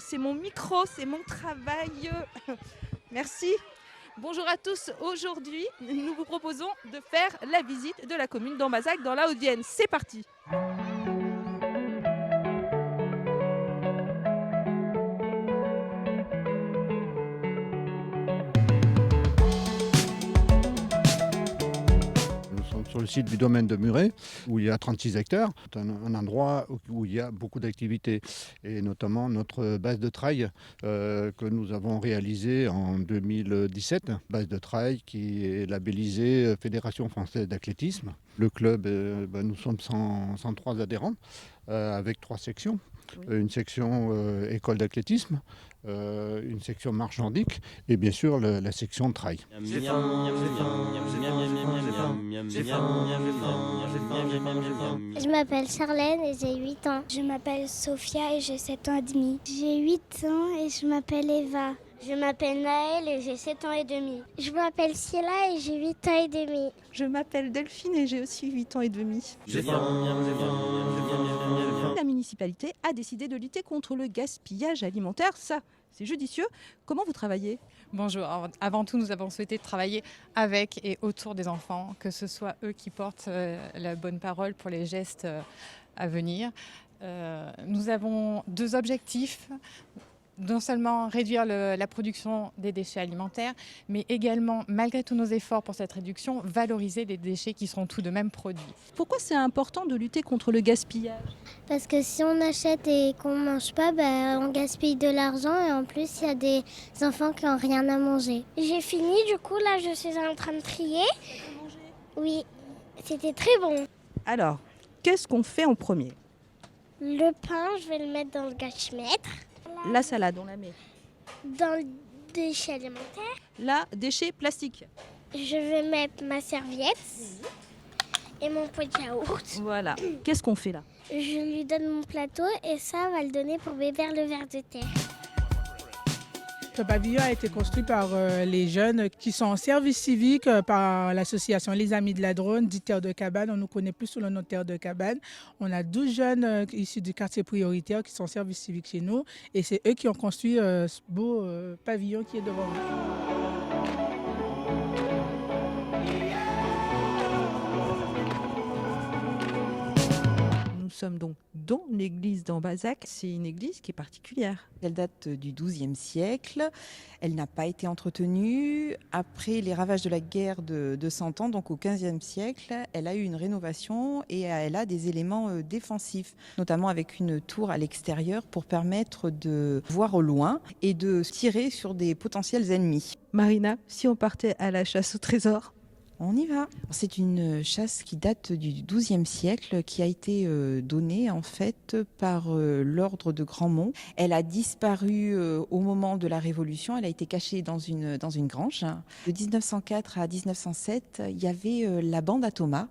c'est mon micro, c'est mon travail. Merci. Bonjour à tous. Aujourd'hui, nous vous proposons de faire la visite de la commune d'Ambazac dans la Haute-Vienne. C'est parti. Nous sommes sur le site du domaine de Muret, où il y a 36 hectares. C'est un endroit où il y a beaucoup d'activités, et notamment notre base de trail que nous avons réalisée en 2017. Base de trail qui est labellisée Fédération française d'athlétisme. Le club, nous sommes 103 adhérents, avec 3 sections. Oui. Une section école d'athlétisme, une section marche nordique et bien sûr la section trail. Je m'appelle Charlène et j'ai 8 ans. Je m'appelle Sophia et j'ai 7 ans et demi. J'ai 8 ans et je m'appelle Eva. Je m'appelle Naël et j'ai 7 ans et demi. Je m'appelle Ciela et j'ai 8 ans et demi. Je m'appelle Delphine et j'ai aussi 8 ans et demi. La municipalité a décidé de lutter contre le gaspillage alimentaire. Ça, c'est judicieux. Comment vous travaillez ? Bonjour. Avant tout, nous avons souhaité travailler avec et autour des enfants, que ce soit eux qui portent la bonne parole pour les gestes à venir. Nous avons 2 objectifs. Non seulement réduire la production des déchets alimentaires, mais également, malgré tous nos efforts pour cette réduction, valoriser les déchets qui seront tout de même produits. Pourquoi c'est important de lutter contre le gaspillage ? Parce que si on achète et qu'on ne mange pas, on gaspille de l'argent et en plus il y a des enfants qui n'ont rien à manger. J'ai fini, du coup là je suis en train de trier. Oui, c'était très bon. Alors, qu'est-ce qu'on fait en premier ? Le pain, je vais le mettre dans le gâchimètre. La salade, on la met dans le déchet alimentaire. Là, déchets plastiques. Je vais mettre ma serviette et mon pot de yaourt. Voilà. Qu'est-ce qu'on fait là ? Je lui donne mon plateau et ça va le donner pour béber le ver de terre. Ce pavillon a été construit par les jeunes qui sont en service civique par l'association Les Amis de la Drône, dit Terre de Cabane. On nous connaît plus sous le nom de Terre de Cabane. On a 12 jeunes issus du quartier prioritaire qui sont en service civique chez nous. Et c'est eux qui ont construit ce beau pavillon qui est devant nous. Nous sommes donc dans l'église d'Ambazac. C'est une église qui est particulière. Elle date du XIIe siècle. Elle n'a pas été entretenue. Après les ravages de la guerre de 100 ans, donc au XVe siècle, elle a eu une rénovation et elle a des éléments défensifs, notamment avec une tour à l'extérieur pour permettre de voir au loin et de tirer sur des potentiels ennemis. Marina, si on partait à la chasse au trésor ? On y va. C'est une chasse qui date du XIIe siècle, qui a été donnée en fait par l'ordre de Grandmont. Elle a disparu au moment de la Révolution. Elle a été cachée dans une grange. De 1904 à 1907, il y avait la bande à Thomas,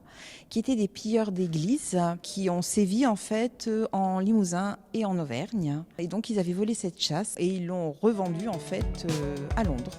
qui étaient des pilleurs d'églises qui ont sévi en fait en Limousin et en Auvergne. Et donc ils avaient volé cette chasse et ils l'ont revendue en fait à Londres.